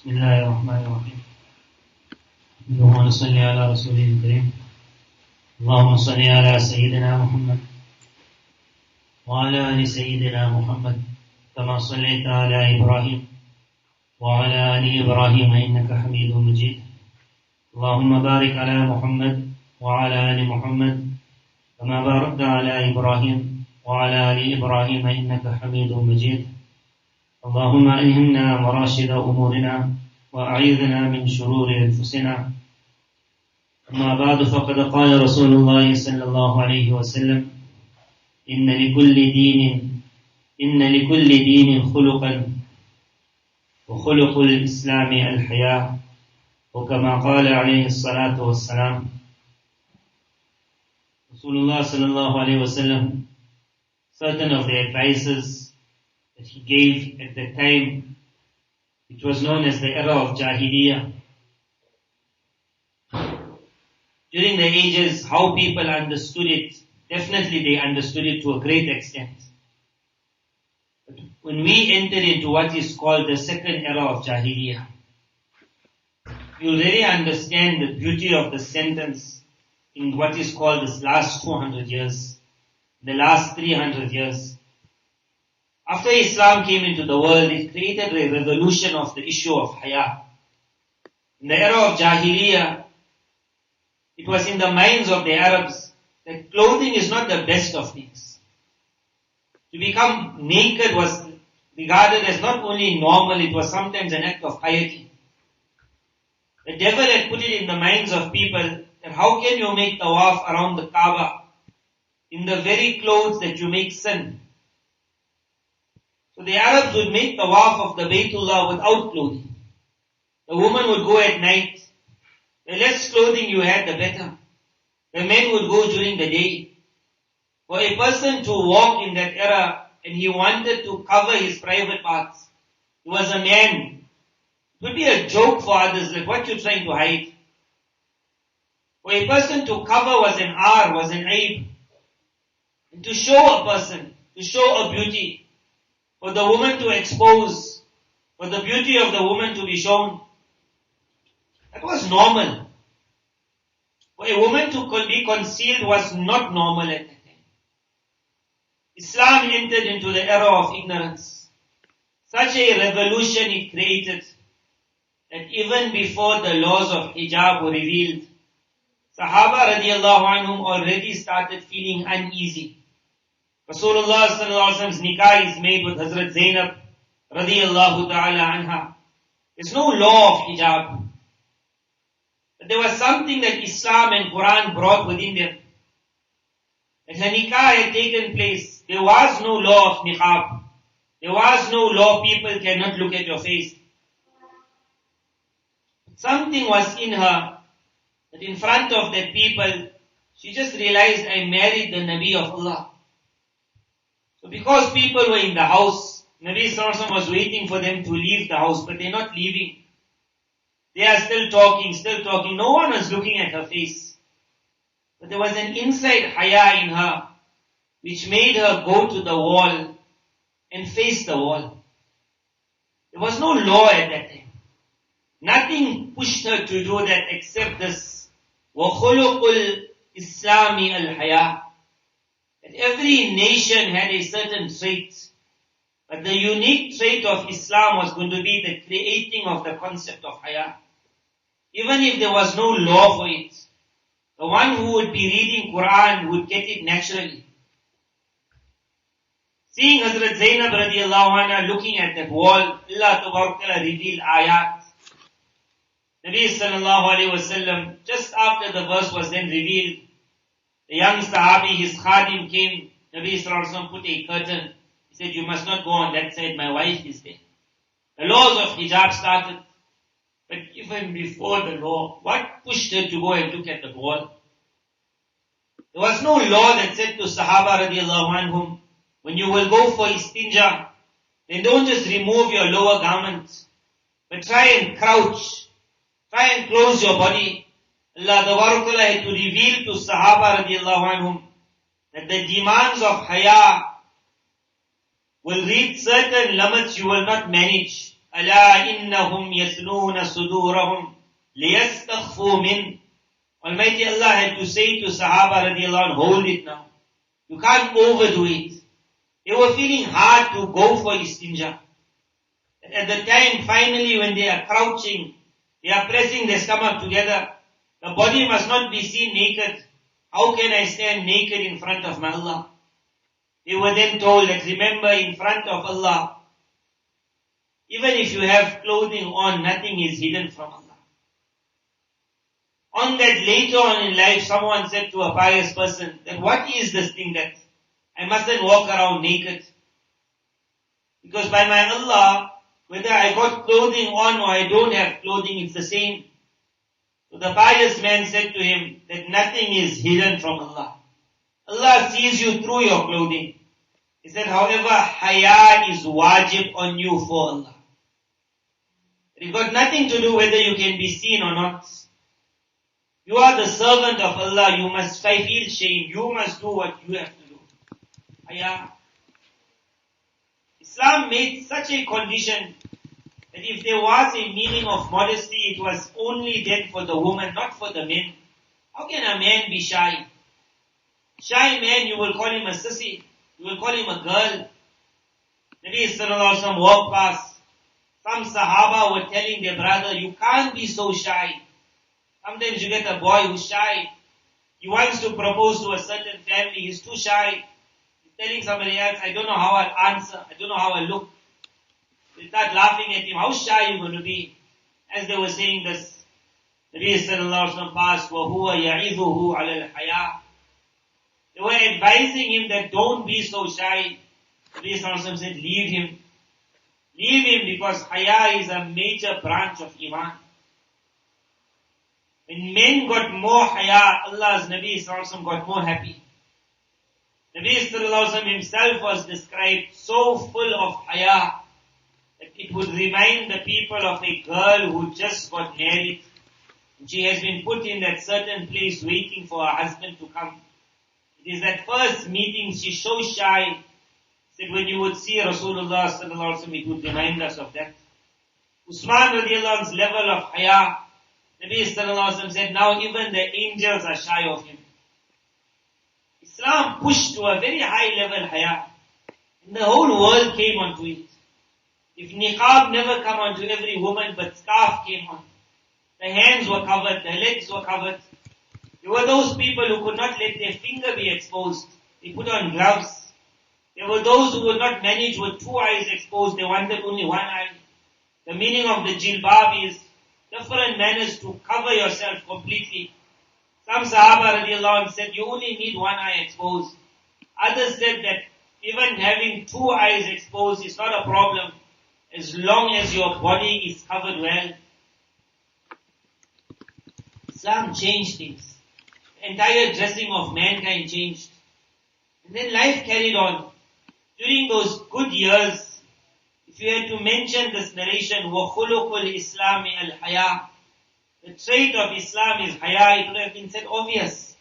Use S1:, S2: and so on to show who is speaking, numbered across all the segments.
S1: بسم الله الرحمن الرحيم. اللهم صل على رسوله الكريم. اللهم صل على سيدنا محمد وعلى آل سيدنا محمد كما صليت على إبراهيم وعلى آل إبراهيم إنك حميد مجيد. اللهم بارك على محمد وعلى آل محمد كما باركت على إبراهيم وعلى آل إبراهيم إنك حميد مجيد. اللهم ألهمنا مراشد أمورنا وأعيذنا من شرور أنفسنا. أما بعد، فقد قال رسول الله صلى الله عليه وسلم: إن لكل دين خلقا وخلق الإسلام الحياء، وكما قال عليه الصلاة والسلام. Rasulullah sallallahu alayhi wasallam, certain of the advices that he gave at that time, which was known as the era of Jahiliyyah. During the ages, how people understood it, definitely they understood it to a great extent. But when we enter into what is called the second era of Jahiliyyah, you'll really understand the beauty of the sentence in what is called this last 200 years, the last 300 years. After Islam came into the world, it created a revolution of the issue of Haya. In the era of Jahiliyyah, it was in the minds of the Arabs that clothing is not the best of things. To become naked was regarded as not only normal, it was sometimes an act of piety. The devil had put it in the minds of people that how can you make tawaf around the Kaaba in the very clothes that you make sin? So the Arabs would make tawaf of the Baytullah without clothing. The woman would go at night. The less clothing you had, the better. The men would go during the day. For a person to walk in that era and he wanted to cover his private parts, he was a man. It would be a joke for others, like what you're trying to hide. For a person to cover was an ar, was an aib. And to show a person, to show a beauty, for the woman to expose, for the beauty of the woman to be shown, that was normal. For a woman to be concealed was not normal at that time. Islam entered into the era of ignorance. Such a revolution it created that even before the laws of hijab were revealed, Sahaba radiallahu anhum already started feeling uneasy. Rasulullah sallallahu alaihi wasallam's nikah is made with Hazrat Zainab radiallahu ta'ala anha. There's no law of hijab. But there was something that Islam and Quran brought within them. That her nikah had taken place. There was no law of niqab. There was no law people cannot look at your face. Something was in her that in front of that people, she just realized, I married the Nabi of Allah. So because people were in the house, Nabi Sallallahu Alaihi Wasallam was waiting for them to leave the house, but they're not leaving. They are still talking. No one was looking at her face. But there was an inside haya in her, which made her go to the wall and face the wall. There was no law at that time. Nothing pushed her to do that except this. وَخُلُقُ الْإِسْلَامِ الْحَيَاءِ. That every nation had a certain trait. But the unique trait of Islam was going to be the creating of the concept of haya. Even if there was no law for it, the one who would be reading Quran would get it naturally. Seeing Hazrat Zainab radiallahu anha looking at that wall, Allah Ta'ala revealed ayat. Nabi sallallahu alayhi wasallam, just after the verse was then revealed, the young Sahabi, his khadim came, Nabi sallallahu alayhi wasallam put a curtain. He said, you must not go on that side, my wife is there. The laws of hijab started. But even before the law, what pushed her to go and look at the wall? There was no law that said to Sahaba radiallahu anhum, when you will go for istinja, then don't just remove your lower garment, but try and crouch, try and close your body. Allah Ta'ala had to reveal to Sahaba radiallahu anhum that the demands of haya will reach certain limits you will not manage. أَلَا إِنَّهُمْ يَثْنُونَ صُدُورَهُمْ لِيَسْتَخْفُوا مِنْ. Almighty Allah had to say to Sahaba radiallahu anhu, hold it now. You can't overdo it. They were feeling hard to go for istinja. At the time, finally, when they are crouching, they are pressing their stomach together. The body must not be seen naked. How can I stand naked in front of my Allah? They were then told that remember, in front of Allah, even if you have clothing on, nothing is hidden from Allah. On that, later on in life, someone said to a pious person that what is this thing that I mustn't walk around naked? Because by my Allah, whether I got clothing on or I don't have clothing, it's the same. So the pious man said to him that nothing is hidden from Allah. Allah sees you through your clothing. He said, however, Haya is wajib on you for Allah. It got nothing to do whether you can be seen or not. You are the servant of Allah. You must feel shame. You must do what you have to do. Haya. Islam made such a condition that if there was a meaning of modesty, it was only then for the woman, not for the men. How can a man be shy? Shy man, you will call him a sissy. You will call him a girl. Nabi sallallahu alaihi wasallam walked past. Some Sahaba were telling their brother, you can't be so shy. Sometimes you get a boy who's shy. He wants to propose to a certain family. He's too shy. He's telling somebody else, I don't know how I'll answer. I don't know how I'll look. They start laughing at him. How shy are you going to be? As they were saying this, Nabi sallallahu alaihi wasallam passed, وَهُوَ يَعِذُهُ عَلَى الْحَيَاءِ. They were advising him that don't be so shy. Nabi sallallahu alaihi wasallam said, leave him. Leave him because Haya is a major branch of Iman. When men got more Haya, Allah's Nabi sallallahu alaihi wasallam got more happy. Nabi sallallahu alaihi wasallam himself was described so full of Haya that it would remind the people of a girl who just got married. She has been put in that certain place waiting for her husband to come. It is that first meeting, she's so shy. Said when you would see Rasulullah sallallahu alaihi wasallam, it would remind us of that. Usman radiallahu anhu's level of Haya, Nabi sallallahu alaihi wasallam said, now even the angels are shy of him. Islam pushed to a very high level Haya. And the whole world came onto it. If niqab never come onto every woman, but scarf came on. The hands were covered, the legs were covered. There were those people who could not let their finger be exposed. They put on gloves. There were those who would not manage with two eyes exposed. They wanted only one eye. The meaning of the jilbab is different manners to cover yourself completely. Some Sahaba radiallahu anhu said you only need one eye exposed. Others said that even having two eyes exposed is not a problem as long as your body is covered well. Islam changed things. The entire dressing of mankind changed. And then life carried on. During those good years, if you had to mention this narration, وَخُلُقُ الْإِسْلَامِ الْحَيَاءِ, the trait of Islam is Haya, it would have been said obvious.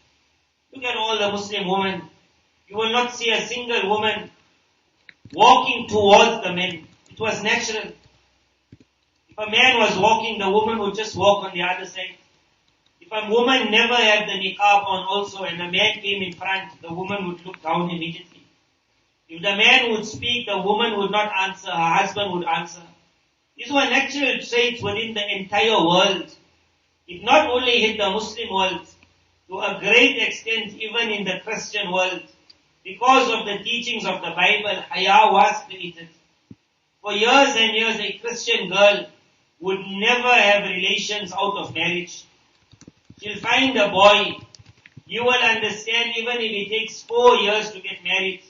S1: Look at all the Muslim women. You will not see a single woman walking towards the men. It was natural. If a man was walking, the woman would just walk on the other side. If a woman never had the niqab on also and a man came in front, the woman would look down immediately. If the man would speak, the woman would not answer, her husband would answer. These were natural traits within the entire world. It not only hit the Muslim world, to a great extent even in the Christian world. Because of the teachings of the Bible, Haya was created. For years and years, a Christian girl would never have relations out of marriage. She'll find a boy. You will understand even if it takes 4 years to get married.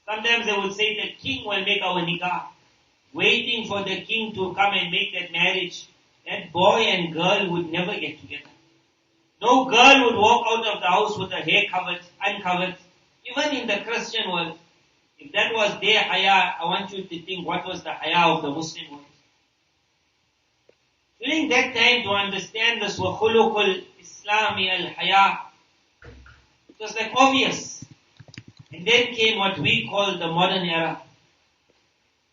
S1: Sometimes they would say the king will make our nikah. Waiting for the king to come and make that marriage. That boy and girl would never get together. No girl would walk out of the house with her hair covered, uncovered. Even in the Christian world. If that was their Haya, I want you to think what was the Haya of the Muslim world. During that time to understand this وَخُلُقُ الْإِسْلَامِ الْحَيَاءِ, it was like obvious. And then came what we call the modern era.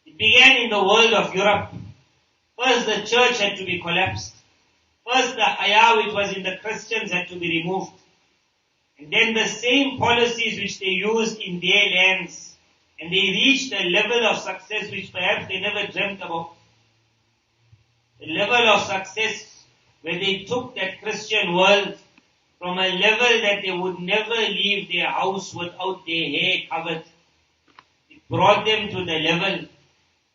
S1: It began in the world of Europe. First the church had to be collapsed. First the Haya which was in the Christians had to be removed. And then the same policies which they used in their lands, and they reached a level of success which perhaps they never dreamt about. The level of success where they took that Christian world from a level that they would never leave their house without their hair covered. It brought them to the level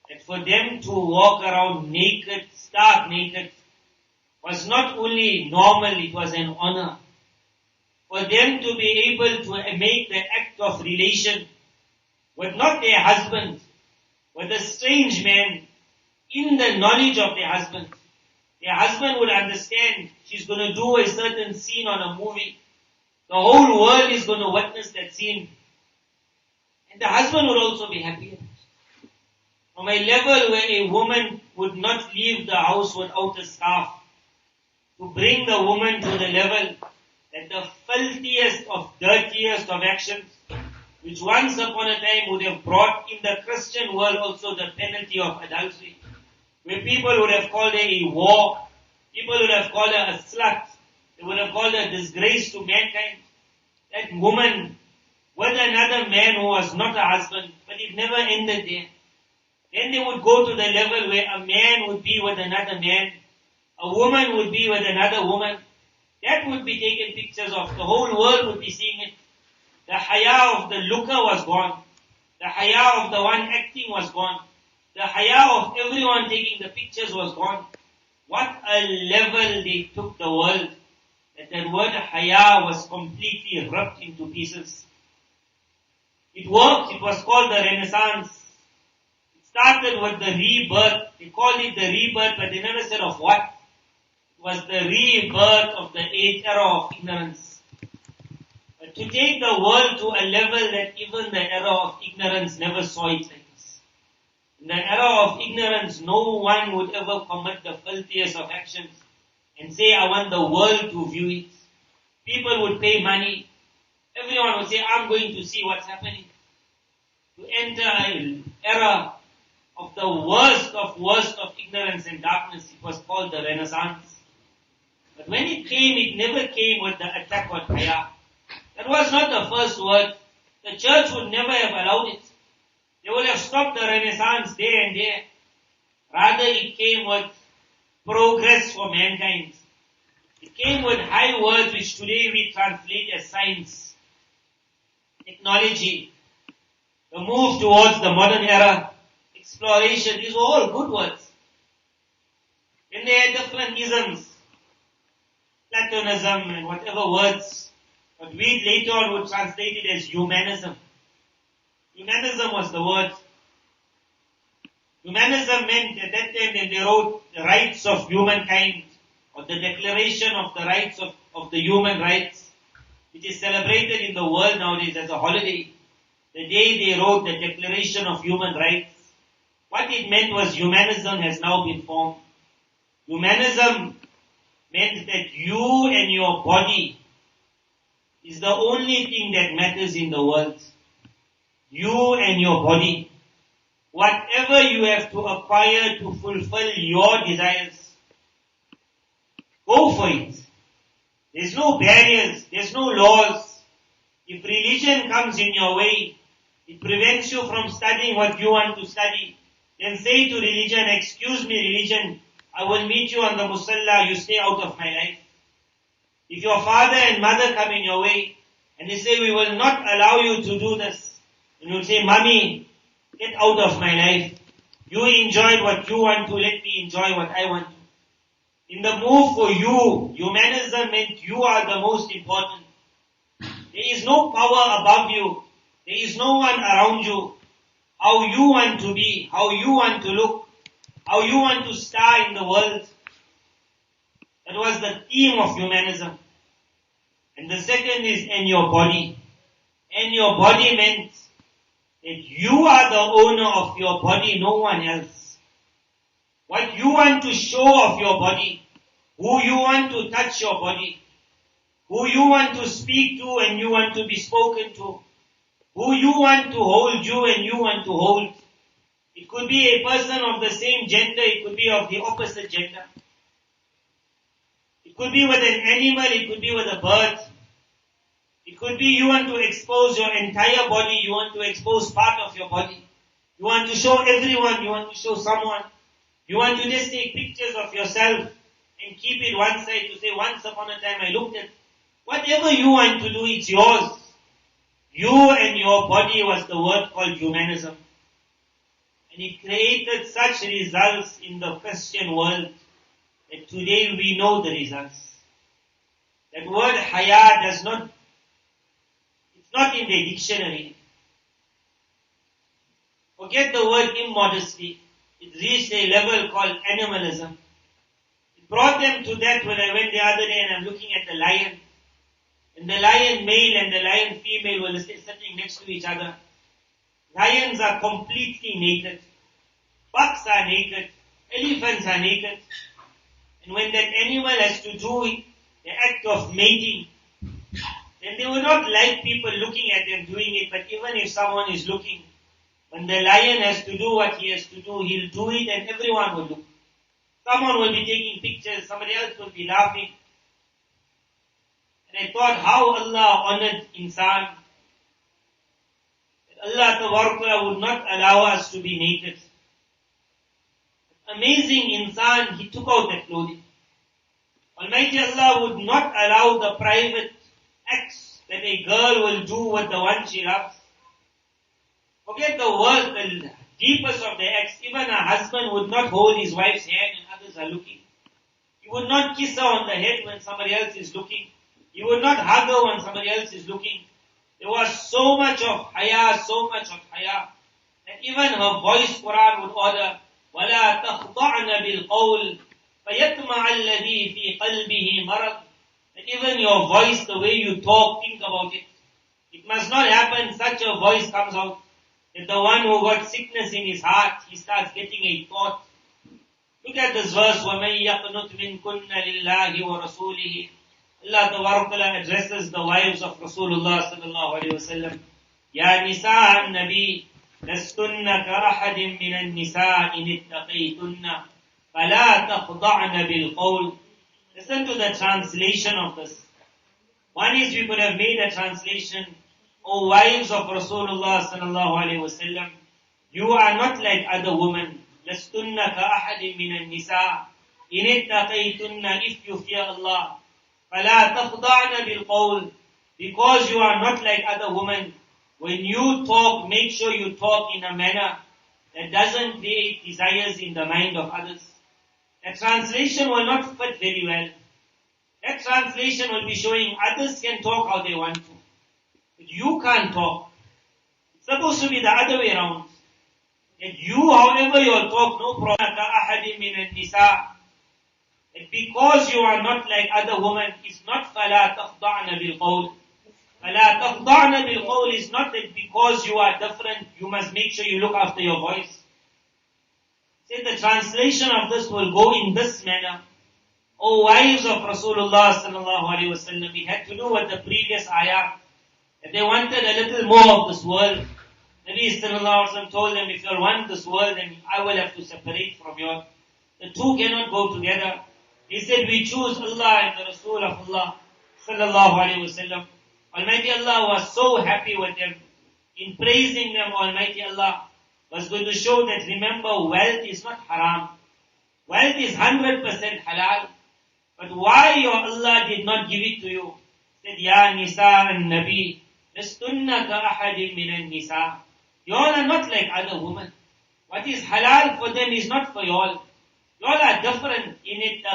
S1: that for them to walk around naked, stark naked, was not only normal, it was an honor. For them to be able to make the act of relation with not their husband, with a strange man, in the knowledge of their husband. Their husband would understand she's going to do a certain scene on a movie. The whole world is going to witness that scene. And the husband would also be happy. From a level where a woman would not leave the house without a scarf, to bring the woman to the level that the filthiest of dirtiest of actions, which once upon a time would have brought in the Christian world also the penalty of adultery, where people would have called her a whore, people would have called her a slut, they would have called her a disgrace to mankind. That woman with another man who was not a husband, but it never ended there. Then they would go to the level where a man would be with another man, a woman would be with another woman. That would be taken pictures of. The whole world would be seeing it. The Haya of the looker was gone. The Haya of the one acting was gone. The Haya of everyone taking the pictures was gone. What a level they took the world. That word Haya was completely ripped into pieces. It worked. It was called the Renaissance. It started with the rebirth. They called it the rebirth, but they never said of what. It was the rebirth of the eighth era of ignorance. But to take the world to a level that even the era of ignorance never saw it like this. In the era of ignorance, no one would ever commit the filthiest of actions and say, I want the world to view it. People would pay money. Everyone would say, I'm going to see what's happening. To enter an era of the worst of ignorance and darkness, it was called the Renaissance. But when it came, it never came with the attack on Haya. That was not the first word. The church would never have allowed it. They would have stopped the Renaissance there and there. Rather, it came with progress for mankind. It came with high words which today we translate as science, technology, the move towards the modern era, exploration. These were all good words. Then they had different isms, Platonism and whatever words. But we later on would translate it as humanism. Humanism was the word. Humanism meant at that time that they wrote the rights of humankind, or the declaration of the rights of the human rights, which is celebrated in the world nowadays as a holiday. The day they wrote the Declaration of Human Rights, what it meant was humanism has now been formed. Humanism meant that you and your body is the only thing that matters in the world. You and your body. Whatever you have to acquire to fulfill your desires, go for it. There's no barriers, there's no laws. If religion comes in your way, it prevents you from studying what you want to study, then say to religion, excuse me religion, I will meet you on the musalla, you stay out of my life. If your father and mother come in your way, and they say, we will not allow you to do this, and you'll say, mommy, get out of my life. You enjoyed what you want to, let me enjoy what I want to. In the move for you, humanism meant you are the most important. There is no power above you. There is no one around you. How you want to be, how you want to look, how you want to star in the world. That was the theme of humanism. And the second is in your body. And your body meant that you are the owner of your body, no one else. What you want to show of your body, who you want to touch your body, who you want to speak to and you want to be spoken to, who you want to hold you and you want to hold. It could be a person of the same gender, it could be of the opposite gender. It could be with an animal, it could be with a bird. It could be you want to expose your entire body, you want to expose part of your body. You want to show everyone, you want to show someone. You want to just take pictures of yourself and keep it one side to say, once upon a time I looked at. Whatever you want to do, it's yours. You and your body was the word called humanism. And it created such results in the Christian world that today we know the results. That word Haya it's not in the dictionary. Forget the word immodesty. It reached a level called animalism. It brought them to that when I went the other day and I'm looking at the lion. And the lion male and the lion female were sitting next to each other. Lions are completely naked. Bucks are naked. Elephants are naked. And when that animal has to do the act of mating, then they will not like people looking at them doing it, but even if someone is looking, when the lion has to do what he has to do, he'll do it and everyone will look. Someone will be taking pictures, somebody else will be laughing. And I thought how Allah honored insan. That Allah Tabaraka would not allow us to be naked. Amazing insan, he took out the clothing. Almighty Allah would not allow the private acts that a girl will do with the one she loves. Forget the worst, the deepest of the acts. Even a husband would not hold his wife's hand and others are looking. He would not kiss her on the head when somebody else is looking. He would not hug her when somebody else is looking. There was so much of Haya, that even her voice Quran would order, وَلَا تَخْضَعْنَ بِالْقَوْلِ فَيَطْمَعَ الَّذِي فِي قَلْبِهِ مَرَضٍ. That even your voice, the way you talk, think about it. It must not happen such a voice comes out that the one who got sickness in his heart, he starts getting a thought. Look at this verse, وَمَنْ يَقْنُتْ مِنْكُنَّ لِلَّهِ وَرَسُولِهِ. Allah Tabaraka addresses the wives of Rasulullah sallallahu alayhi wa sallam. يَا نِسَاءَ النَّبِيِّ لَسْتُنَّ كَأَحَدٍ مِّنَ النِّسَاءِ إِنِ اتَّقَيْتُنَّ فَلَا تَخْضَعْنَ بِالْقَوْلِ. Listen to the translation of this. One is we could have made a translation, O wives of Rasulullah sallallahu alayhi wa sallam, you are not like other women. لَسْتُنَّ كَأَحَدٍ مِّنَ النِّسَاءِ إِنِ اتَّقَيْتُنَّ. If you fear Allah, فَلَا تَخْضَعْنَ بِالْقَوْلِ. Because you are not like other women, when you talk, make sure you talk in a manner that doesn't create desires in the mind of others. That translation will not fit very well. That translation will be showing others can talk how they want to. But you can't talk. It's supposed to be the other way around. That you, however you'll talk, no problem. كَأَحَدٍ مِّنَ النِّسَاءِ. That because you are not like other women, it's not فَلَا تَخْضَعْنَ بِالْقَوْلِ. فَلَا تَخْضَعْنَ بِالْقَوْلِ is not that because you are different, you must make sure you look after your voice. Say the translation of this will go in this manner. O wives of Rasulullah sallallahu alayhi wa sallam, it had to do with the previous ayah. That they wanted a little more of this world. Nabi sallallahu alayhi wa sallam told them, if you want this world, then I will have to separate from you. The two cannot go together. He said, we choose Allah and the Rasul of Allah sallallahu alayhi wa sallam. Almighty Allah was so happy with them. In praising them, Almighty Allah was going to show that, remember, wealth is not haram. Wealth is 100% halal. But why your Allah did not give it to you? He said, Ya Nisa an-Nabi, لَسْتُنَّ كَأَحَدٍ مِّنَ النِّسَاءِ. You all are not like other women. What is halal for them is not for you all. You all are different. In it,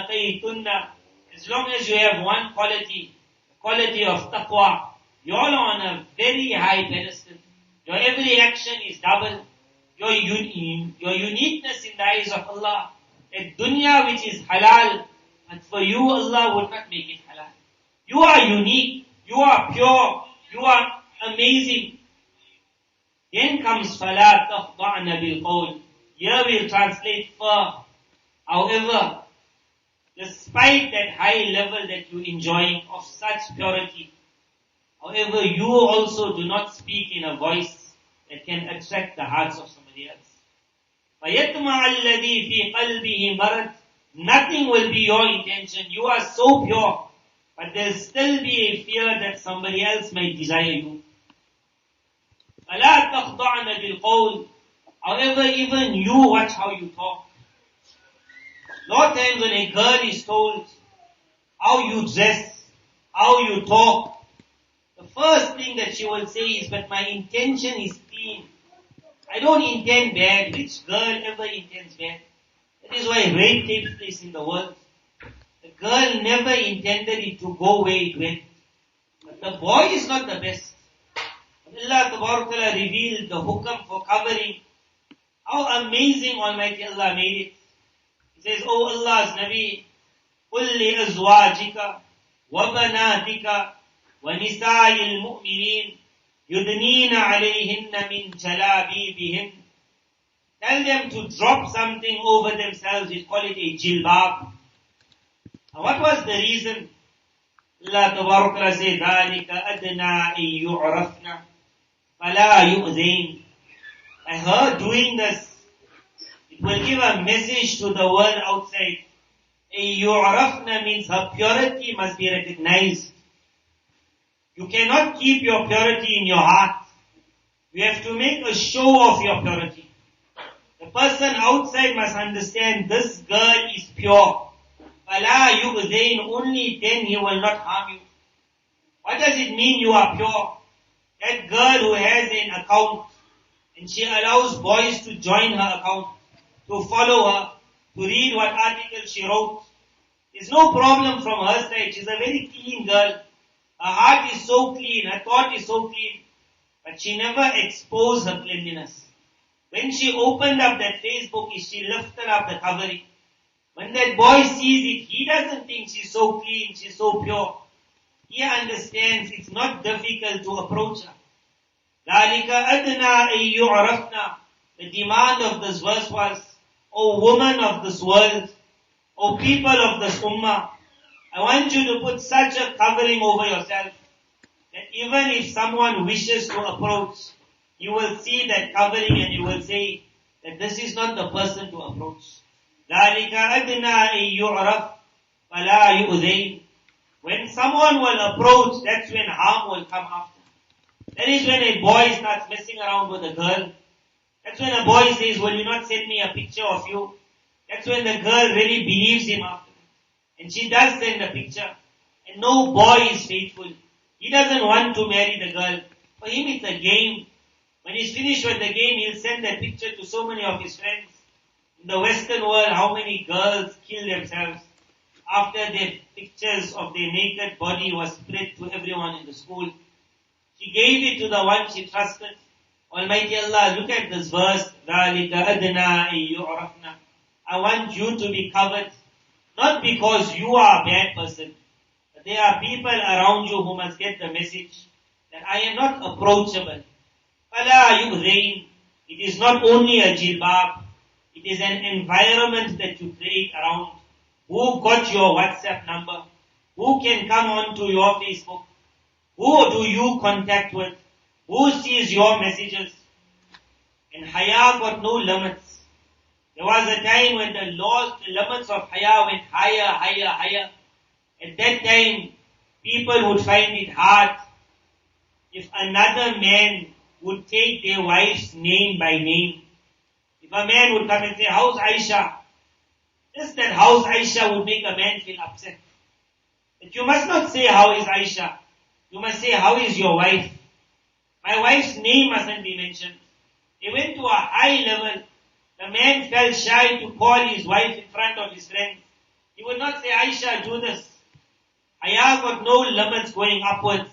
S1: as long as you have one quality, the quality of taqwa, you all are on a very high pedestal. Your every action is double. Your uniqueness in the eyes of Allah. A dunya which is halal, but for you Allah would not make it halal. You are unique. You are pure. You are amazing. Then comes فَلَا تَخْضَعْنَ بِالْقَوْلِ. Here we'll translate for. However, despite that high level that you enjoy of such purity, however, you also do not speak in a voice that can attract the hearts of somebody else. فَيَطْمَعَ الَّذِي فِي قَلْبِهِ مَرَضٍ. Nothing will be your intention. You are so pure. But there'll still be a fear that somebody else might desire you. فَلَا تَخْضَعْنَ بِالْقَوْلِ. However, even you watch how you talk. A lot of times when a girl is told how you dress, how you talk, the first thing that she will say is, but my intention is clean. I don't intend bad. Which girl ever intends bad? That is why rape takes place in the world. The girl never intended it to go where it went. But the boy is not the best. Allah Ta'ala revealed the hukam for covering. How amazing Almighty Allah made it. He says, O Allah's Nabi, قُلْ لِأَزْوَاجِكَ وَبَنَاتِكَ وَنِسَاءِ الْمُؤْمِنِينَ يُدْنِينَ عَلَيْهِنَّ مِنْ جَلَابِيبِهِنَّ. Tell them to drop something over themselves. We call it a jilbab. Now what was the reason? Allah Ta'ala says, ذَلِكَ أَدْنَا إِن يُعْرَفْنَا فَلَا يُؤْذَيْنَ. By her doing this, it will give a message to the world outside. يُعْرَفْنَا means her purity must be recognized. You cannot keep your purity in your heart. You have to make a show of your purity. The person outside must understand this girl is pure. فَلَا يُؤْذَيْنَ. Only then he will not harm you. What does it mean you are pure? That girl who has an account and she allows boys to join her account, to follow her, to read what article she wrote. There's no problem from her side. She's a very clean girl. Her heart is so clean, her thought is so clean. But she never exposed her cleanliness. When she opened up that Facebook, she lifted up the covering. When that boy sees it, he doesn't think she's so clean, she's so pure. He understands it's not difficult to approach her. ذَلِكَ أَدْنَا إِن يُعْرَفْنَا. The demand of this verse was, O woman of this world, O people of this ummah, I want you to put such a covering over yourself that even if someone wishes to approach, you will see that covering and you will say that this is not the person to approach. ذَلِكَ أَدْنَا إِن يُعْرَفْ فَلَا يُؤْذَيْنَ. When someone will approach, that's when harm will come after. That is when a boy starts messing around with a girl. That's when a boy says, will you not send me a picture of you? That's when the girl really believes him after. And she does send a picture. And no boy is faithful. He doesn't want to marry the girl. For him it's a game. When he's finished with the game, he'll send that picture to so many of his friends. In the Western world, how many girls kill themselves after their pictures of their naked body was spread to everyone in the school. She gave it to the one she trusted. Almighty Allah, look at this verse. ذَلِكَ أَدْنَا إِن يُعْرَفْنَا. I want you to be covered. Not because you are a bad person. But there are people around you who must get the message that I am not approachable. فَلَا يُؤْذَيْنَ. It is not only a jilbab. It is an environment that you create around. Who got your WhatsApp number? Who can come onto your Facebook? Who do you contact with? Who sees your messages? And Haya got no limits. There was a time when the limits of Haya went higher, higher, higher. At that time, people would find it hard if another man would take their wife's name by name. If a man would come and say, how's Aisha? Just that how's Aisha would make a man feel upset. But you must not say how is Aisha. You must say how is your wife. My wife's name mustn't be mentioned. They went to a high level. The man felt shy to call his wife in front of his friends. He would not say, Aisha, do this. Haya got no limits going upwards.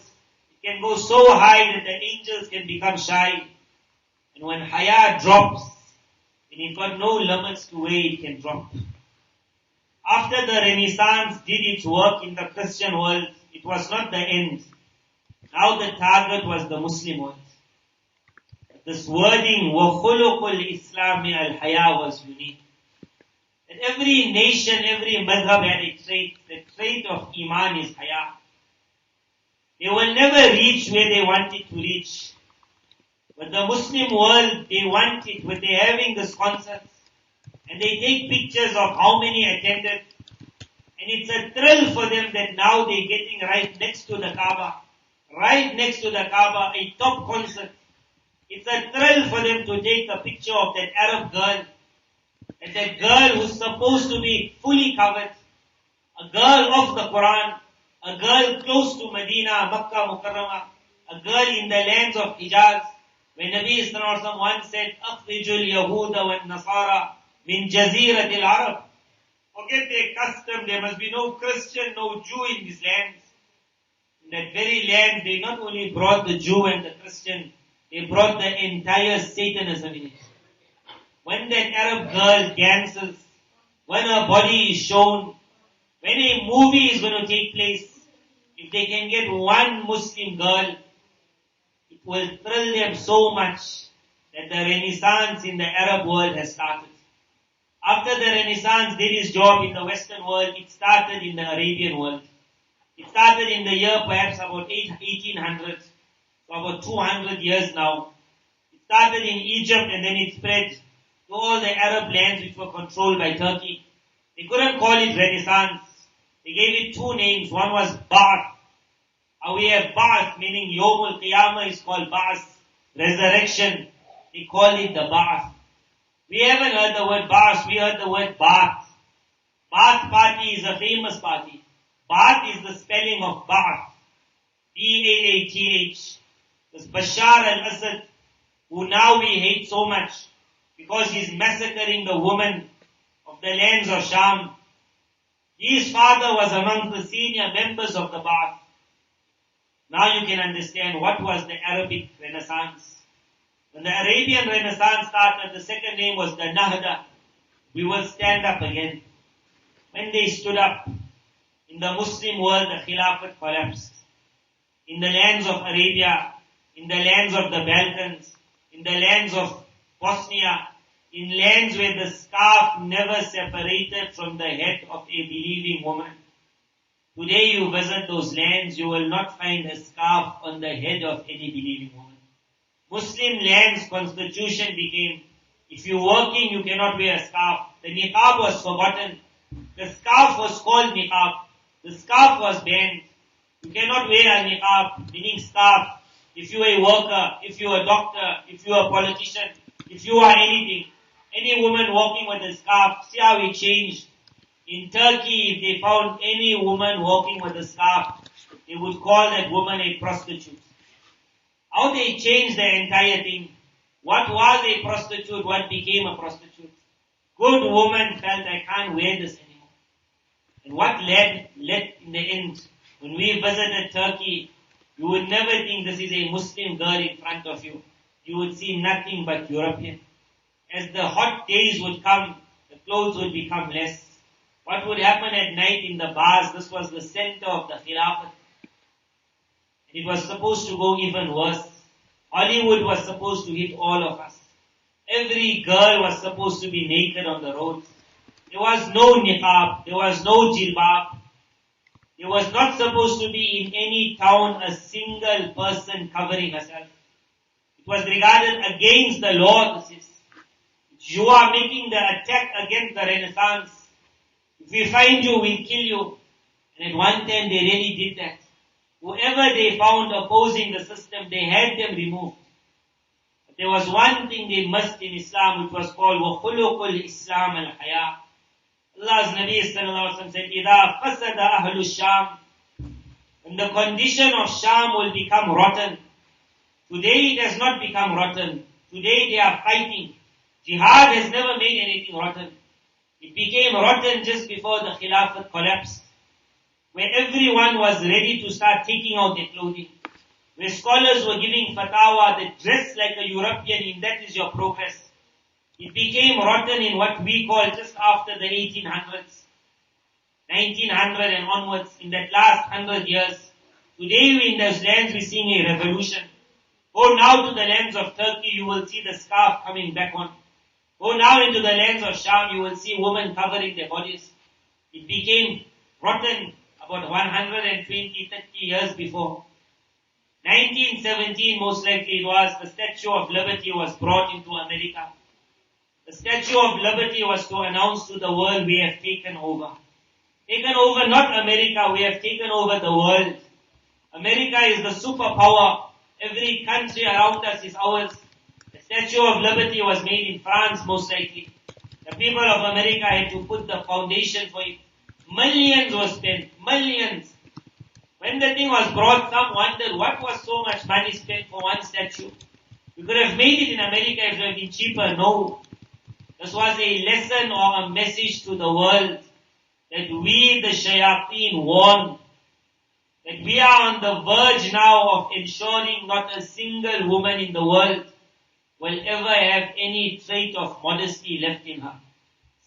S1: It can go so high that the angels can become shy. And when Haya drops, then it got no limits to where it can drop. After the Renaissance did its work in the Christian world, it was not the end. Now the target was the Muslim world. This wording, وَخُلُقُ الْإِسْلَامِ الْحَيَا, was unique. That every nation, every madhab had a trait. The trait of Iman is Haya. They will never reach where they wanted to reach. But the Muslim world, they want it. When they're having these concerts, And they take pictures of how many attended. And it's a thrill for them that now they're getting right next to the Kaaba. Right next to the Kaaba, a top concert. It's a thrill for them to take a picture of that Arab girl. And that girl who's supposed to be fully covered. A girl of the Quran. A girl close to Medina, Makkah, Mukarramah. A girl in the lands of Hijaz. When Nabi Sallallahu Alaihi Wasallam once said, أَخْرِجُ الْيَهُودَ وَالنَّصَارَى مِنْ جَزِيرَةِ الْعَرَبِ. Forget their custom, there must be no Christian, no Jew in these lands. In that very land, they not only brought the Jew and the Christian, they brought the entire Satanism in it. When that Arab girl dances, when her body is shown, when a movie is going to take place, if they can get one Muslim girl, it will thrill them so much that the Renaissance in the Arab world has started. After the Renaissance did its job in the Western world, it started in the Arabian world. It started in the year perhaps about 1800, so about 200 years now. It started in Egypt and then it spread to all the Arab lands which were controlled by Turkey. They couldn't call it Renaissance. They gave it two names. One was Ba'ath. We have Ba'ath, meaning Yawmul Qiyamah is called Ba'ath, resurrection. They call it the Ba'ath. We haven't heard the word Ba'ath, we heard the word Ba'ath. Ba'ath party is a famous party. Ba'ath is the spelling of Ba'ath. B-A-A-T-H. This Bashar al-Assad, who now we hate so much because he's massacring the women of the lands of Sham. His father was among the senior members of the Ba'ath. Now you can understand what was the Arabic Renaissance. When the Arabian Renaissance started, the second name was the Nahda. We will stand up again. When they stood up, in the Muslim world, the Khilafat collapsed. In the lands of Arabia, in the lands of the Balkans, in the lands of Bosnia, in lands where the scarf never separated from the head of a believing woman. Today you visit those lands, you will not find a scarf on the head of any believing woman. Muslim lands constitution became, if you're working, you cannot wear a scarf. The niqab was forgotten. The scarf was called niqab. The scarf was banned. You cannot wear a niqab, meaning scarf, if you are a worker, if you are a doctor, if you are a politician, if you are anything. Any woman walking with a scarf, see how it changed. In Turkey, if they found any woman walking with a scarf, they would call that woman a prostitute. How they changed the entire thing. What was a prostitute? What became a prostitute? Good woman felt, I can't wear this anymore. And what led in the end, when we visited Turkey, you would never think this is a Muslim girl in front of you. You would see nothing but European. As the hot days would come, the clothes would become less. What would happen at night in the bars? This was the center of the Khilafat. It was supposed to go even worse. Hollywood was supposed to hit all of us. Every girl was supposed to be naked on the roads. There was no niqab. There was no jilbab. There was not supposed to be in any town a single person covering herself. It was regarded against the law. This is. You are making the attack against the Renaissance. If we find you, we'll kill you. And at one time they really did that. Whoever they found opposing the system, they had them removed. But there was one thing they missed in Islam, which was called وَخُلُقُ الْإِسْلَامَ الْحَيَاءِ. Allah's Nabi sallallahu alaihi wasallam said, إِذَا فَسَدَ أَهْلُ الشَّامِ. When the condition of Sham will become rotten. Today it has not become rotten. Today they are fighting. Jihad has never made anything rotten. It became rotten just before the Khilafat collapsed, where everyone was ready to start taking out their clothing, where scholars were giving fatwa that dress like a European, in that is your progress. It became rotten in what we call just after the 1800s, 1900 and onwards, in that last 100 years. Today in those lands we're seeing a revolution. Go now to the lands of Turkey, you will see the scarf coming back on. Go now into the lands of Sham, you will see women covering their bodies. It became rotten about 120, 30 years before. 1917 most likely it was, the Statue of Liberty was brought into America. The Statue of Liberty was to announce to the world, we have taken over. Taken over not America, we have taken over the world. America is the superpower. Every country around us is ours. The Statue of Liberty was made in France, most likely. The people of America had to put the foundation for it. Millions were spent. Millions. When the thing was brought, some wondered what was so much money spent for one statue. We could have made it in America if it would have been cheaper. No. This was a lesson or a message to the world that we, the shayateen, warn that we are on the verge now of ensuring not a single woman in the world will ever have any trait of modesty left in her.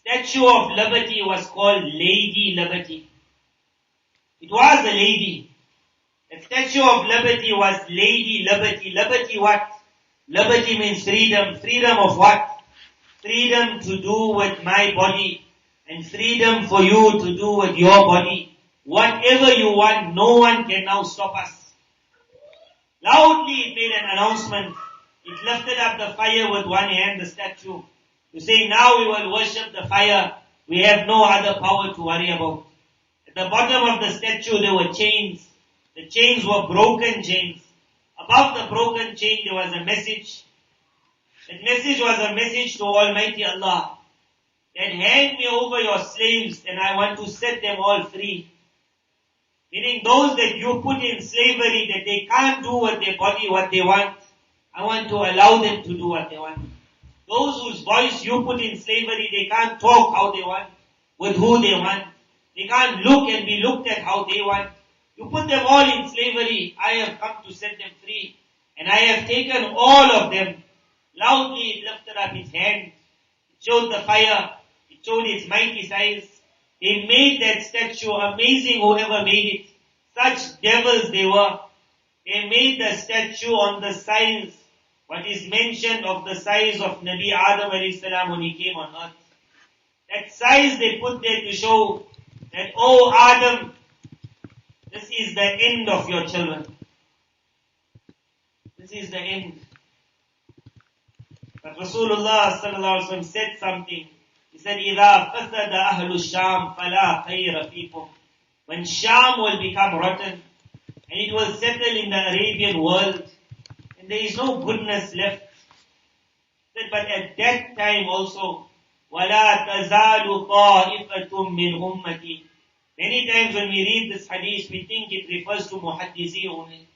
S1: Statue of Liberty was called Lady Liberty. It was a lady. The Statue of Liberty was Lady Liberty. Liberty what? Liberty means freedom. Freedom of what? Freedom to do with my body and freedom for you to do with your body. Whatever you want, no one can now stop us. Loudly it made an announcement. It lifted up the fire with one hand, the statue, to say, now we will worship the fire. We have no other power to worry about. At the bottom of the statue there were chains. The chains were broken chains. Above the broken chain there was a message. That message was a message to Almighty Allah. That hand me over your slaves and I want to set them all free. Meaning those that you put in slavery, that they can't do with their body what they want, I want to allow them to do what they want. Those whose voice you put in slavery, they can't talk how they want, with who they want. They can't look and be looked at how they want. You put them all in slavery. I have come to set them free. And I have taken all of them. Loudly it lifted up its hand. It showed the fire. It showed its mighty size. They made that statue amazing, whoever made it. Such devils they were. They made the statue on the size, what is mentioned of the size of Nabi Adam alayhi salam when he came on earth. That size they put there to show that, oh Adam, this is the end of your children. This is the end. But Rasulullah sallallahu alaihi wasallam said something. He said, إِذَا فَسَدَ أَهْلُ الشَّامِ فَلَا خَيْرَ فِيكُمْ. When Sham will become rotten, and it will settle in the Arabian world, and there is no goodness left. He said, but at that time also, وَلَا تَزَالُ طَائِفَةٌ مِّنْ أُمَّتِي. Many times when we read this hadith, we think it refers to muhaddisi only.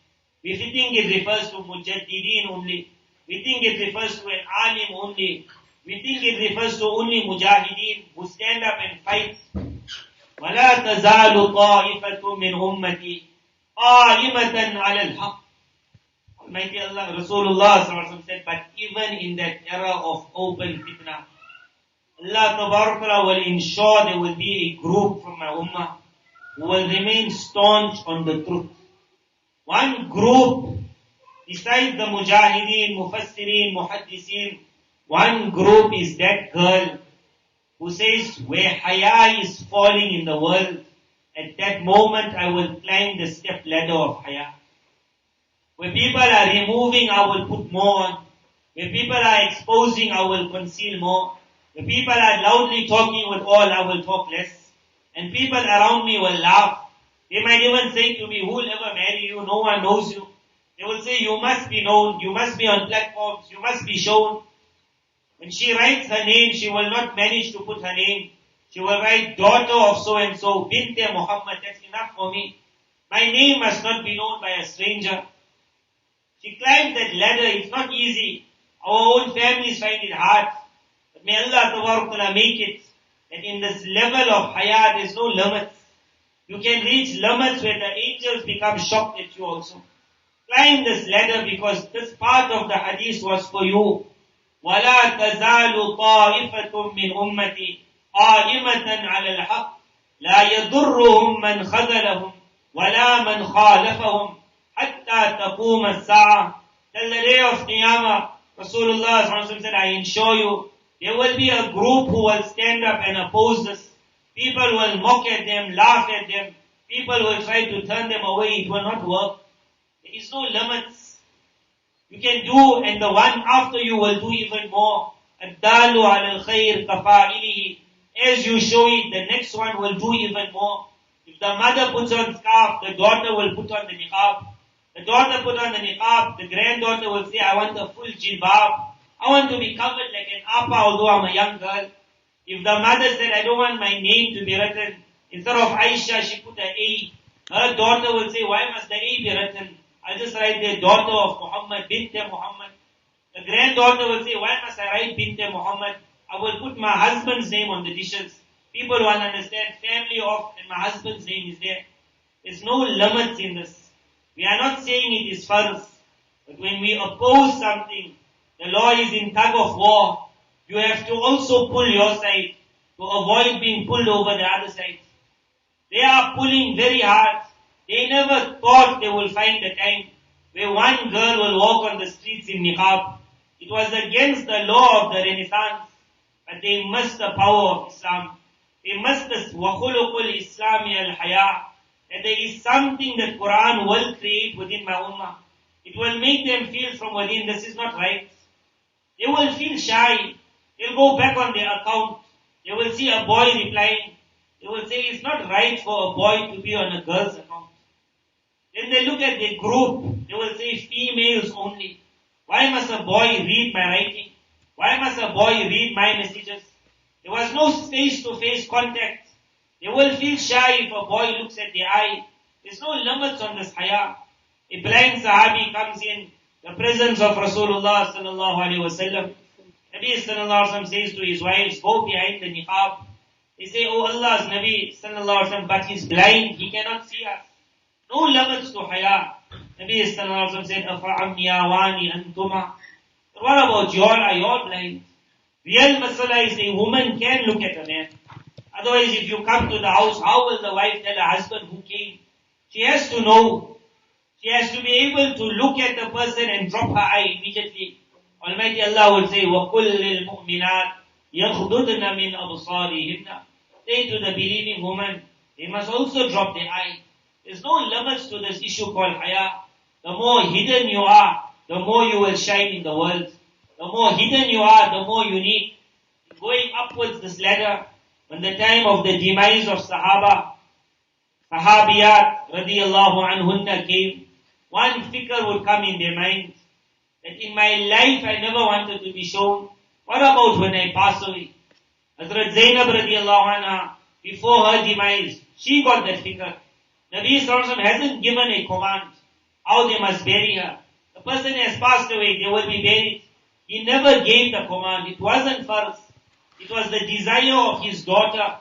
S1: We think it refers to mujaddideen only. We think it refers to an alim only. We think it refers to only mujahideen who stand up and fight. وَلَا تَزَالُ طَائِفَةٌ مِّنْ أُمَّتِي قَائِمَةً عَلَى الْحَقِّ. Almighty Allah, Rasulullah sallallahu alaihi wasallam said, but even in that era of open fitna, Allah Tabarak will ensure there will be a group from my ummah who will remain staunch on the truth. One group, besides the mujahideen, mufassirin, muhaddiseen, one group is that girl who says, where Haya is falling in the world, at that moment I will climb the step ladder of Haya. Where people are removing, I will put more on. Where people are exposing, I will conceal more. Where people are loudly talking with all, I will talk less. And people around me will laugh. They might even say to me, who will ever marry you? No one knows you. They will say, you must be known. You must be on platforms. You must be shown. When she writes her name, she will not manage to put her name. She will write daughter of so-and-so, Binte Muhammad. That's enough for me. My name must not be known by a stranger. She climbs that ladder. It's not easy. Our own families find it hard. But may Allah Ta'ala make it that in this level of Haya, there's no limits. You can reach limits where the angels become shocked at you also. Climb this ladder because this part of the hadith was for you. وَلَا تَزَالُ طَائِفَةٌ مِّنْ أُمَّتِي قَائِمَةً عَلَى الْحَقِّ لَا يَضُرُّهُمْ مَنْ خَذَلَهُمْ وَلَا مَنْ خَالَفَهُمْ حَتَّى تَقُومَ السَّاعَةِ. Till the day of Qiyamah, Rasulullah said, I ensure you, there will be a group who will stand up and oppose this. People will mock at them, laugh at them. People will try to turn them away. It will not work. There is no limits. You can do, and the one after you will do even more. الدال على الخير كفاعله. As you show it, the next one will do even more. If the mother puts on scarf, the daughter will put on the niqab. The daughter put on the niqab, the granddaughter will say, I want a full jilbab. I want to be covered like an appa although I'm a young girl. If the mother said, I don't want my name to be written, instead of Aisha, she put an A. Her daughter will say, why must the A be written? I'll just write the daughter of Muhammad, bint Muhammad. The granddaughter will say, why must I write bint Muhammad? I will put my husband's name on the dishes. People will understand family of and my husband's name is there. There's no limits in this. We are not saying it is farz. But when we oppose something, the law is in tug of war. You have to also pull your side to avoid being pulled over the other side. They are pulling very hard. They never thought they will find the time where one girl will walk on the streets in niqab. It was against the law of the Renaissance. But they missed the power of Islam. They missed this وَخُلُقُ الْإِسْلَامِ الْحَيَاءِ. That there is something that Quran will create within my ummah. It will make them feel from within, this is not right. They will feel shy. They'll go back on their account. They will see a boy replying. They will say, it's not right for a boy to be on a girl's account. Then they look at their group. They will say, females only. Why must a boy read my writing? Why must a boy read my messages? There was no face-to-face contact. They will feel shy if a boy looks at the eye. There's no limits on this haya. A blind sahabi comes in the presence of Rasulullah sallallahu alaihi wasallam. Nabi sallallahu alaihi wasallam says to his wives, go behind the niqab. They say, oh Allah's Nabi sallallahu alaihi wasallam, but he's blind, he cannot see us. No limits to haya. Nabi sallallahu alaihi wasallam said, afa'amyawani antuma. What about you all? Are you all blind? Real masala is a woman can look at a man. Otherwise, if you come to the house, how will the wife tell her husband who came? She has to know. She has to be able to look at the person and drop her eye immediately. Almighty Allah will say, وَقُلْ لِلْمُؤْمِنَاتِ يَغْضُضْنَ مِنْ أَبْصَارِهِنَّ. Say to the believing woman, they must also drop their eye. There's no limits to this issue called haya. The more hidden you are, the more you will shine in the world. The more hidden you are, the more unique. Going upwards this ladder, when the time of the demise of Sahabiyat radiyallahu anhunna came, one fikr would come in their mind, that in my life I never wanted to be shown. What about when I pass away? Hazrat Zainab radiyallahu anha, before her demise, she got that fikr. Nabi sallallahu alaihi wasallam hasn't given a command how they must bury her. The person has passed away, they will be buried. He never gave the command. It wasn't first. It was the desire of his daughter.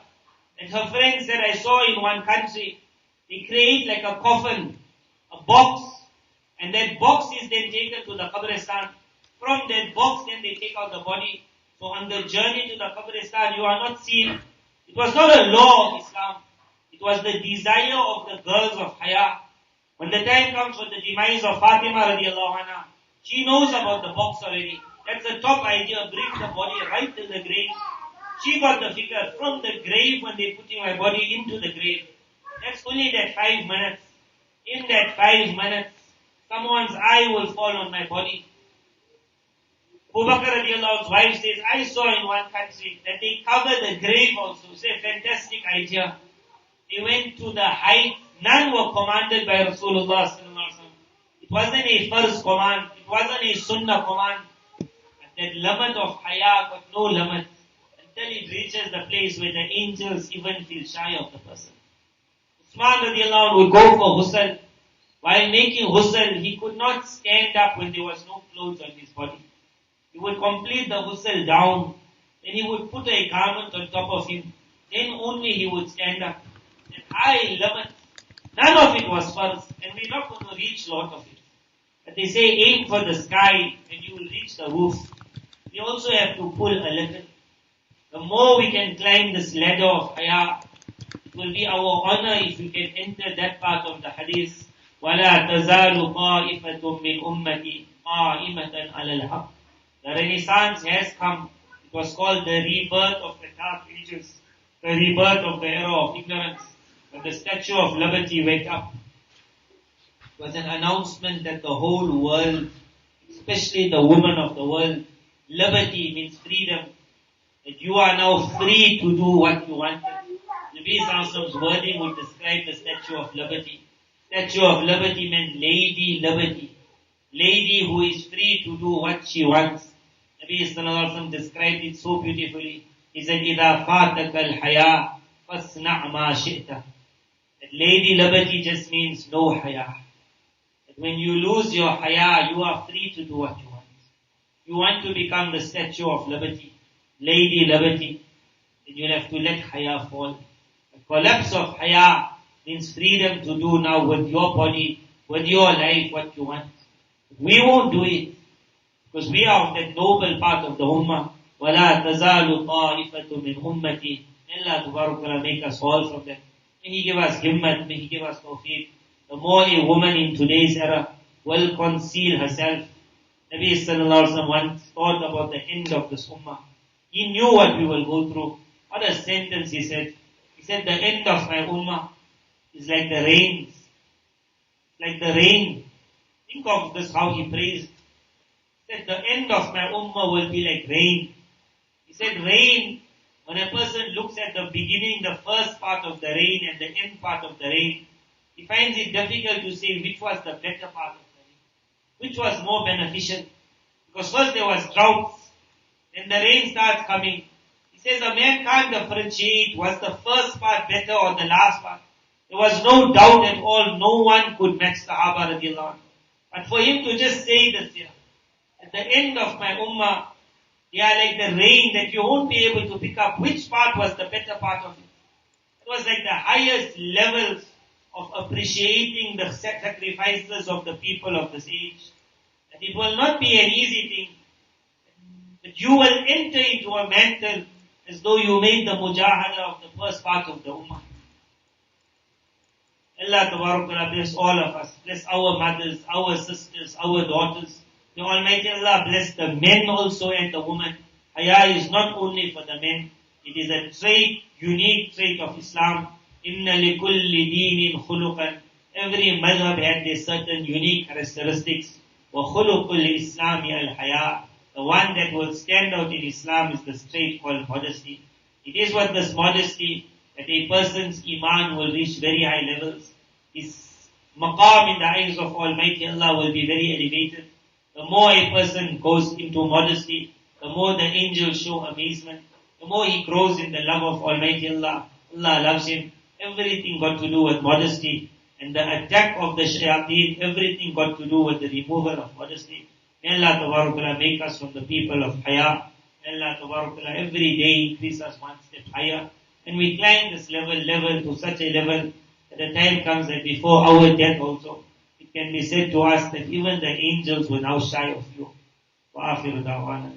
S1: And her friend said, I saw in one country, they create like a coffin, a box, and that box is then taken to the Qabristan. From that box then they take out the body. So on the journey to the Qabristan, you are not seen. It was not a law of Islam. It was the desire of the girls of Haya. When the time comes for the demise of Fatima radiallahu anha, she knows about the box already. That's the top idea, bring the body right to the grave. She got the figure from the grave when they putting my body into the grave. That's only that 5 minutes. In that 5 minutes, someone's eye will fall on my body. Abu Bakr radiallahu anhu's wife says, I saw in one country that they cover the grave also. It's a fantastic idea. They went to the height. None were commanded by Rasulullah sallallahu alaihi wasallam. It wasn't a first command. It wasn't a sunnah command. But that limit of haya got no limit until it reaches the place where the angels even feel shy of the person. Usman radiallahu anhu would go for ghusl. While making ghusl, he could not stand up when there was no clothes on his body. He would complete the ghusl down. Then he would put a garment on top of him. Then only he would stand up. That high limit. None of it was first. And we're not going to reach a lot of it. But they say aim for the sky and you will reach the roof. We also have to pull a little. The more we can climb this ladder of haya, it will be our honor if we can enter that part of the hadith. وَلَا تَزَالُ طَائِفَةٌ مِّنْ أُمَّتِي قَائِمَةً عَلَى الْحَقِّ. The Renaissance has come. It was called the rebirth of the Dark Ages, the rebirth of the era of ignorance. When the Statue of Liberty went up, it was an announcement that the whole world, especially the women of the world, Liberty means freedom. That you are now free to do what you want. Nabi Sallallahu wording would describe the Statue of Liberty. Statue of Liberty meant Lady Liberty. Lady who is free to do what she wants. Nabi Sallallahu described it so beautifully. He said, إِذَا فَاتَكَ الْحَيَاء فَاسْنَعْ مَا شِئْتَ. That Lady Liberty just means no haya. That when you lose your haya, you are free to do what you want. You want to become the Statue of Liberty, Lady Liberty, then you'll have to let haya fall. The collapse of haya means freedom to do now with your body, with your life, what you want. We won't do it, because we are of that noble part of the ummah. وَلَا تَزَالُ طَائِفَةٌ مِّنْ أُمَّتِي. Allah Ta'ala make us all from them. May He give us himmat, may He give us tawfiq. The more a woman in today's era will conceal herself. Nabi Sallallahu Alaihi Wasallam once thought about the end of this ummah. He knew what we will go through. What a sentence he said. He said, the end of my ummah is like the rains. Like the rain. Think of this, how he praised. He said, the end of my ummah will be like rain. He said, rain, when a person looks at the beginning, the first part of the rain and the end part of the rain, he finds it difficult to say which was the better part of the rain. Which was more beneficial. Because first there was droughts, then the rain starts coming. He says a man can't differentiate, was the first part better or the last part. There was no doubt at all, no one could match Sahaba radiallahu anhu. But for him to just say this here, at the end of my ummah, they are like the rain that you won't be able to pick up which part was the better part of it. It was like the highest levels of appreciating the sacrifices of the people of this age. And it will not be an easy thing. That you will enter into a mantle as though you made the mujahada of the first part of the ummah. Allah Ta'ala bless all of us. Bless our mothers, our sisters, our daughters. May Almighty Allah bless the men also and the women. Haya is not only for the men. It is a trait, unique trait of Islam. Inna likulli deenin khuluqan. Every madhab had their certain unique characteristics. Wa khuluqul islami al-haya. The one that will stand out in Islam is the trait called modesty. It is with this modesty that a person's iman will reach very high levels. His maqam in the eyes of Almighty Allah will be very elevated. The more a person goes into modesty, the more the angels show amazement. The more he grows in the love of Almighty Allah, Allah loves him. Everything got to do with modesty. And the attack of the shayateen, everything got to do with the removal of modesty. May Allah Ta'ala make us from the people of Haya. May Allah Ta'ala every day increase us one step higher. And we climb this level to such a level that the time comes that before our death also, it can be said to us that even the angels will now shy of you. Wa akhiru da'wana.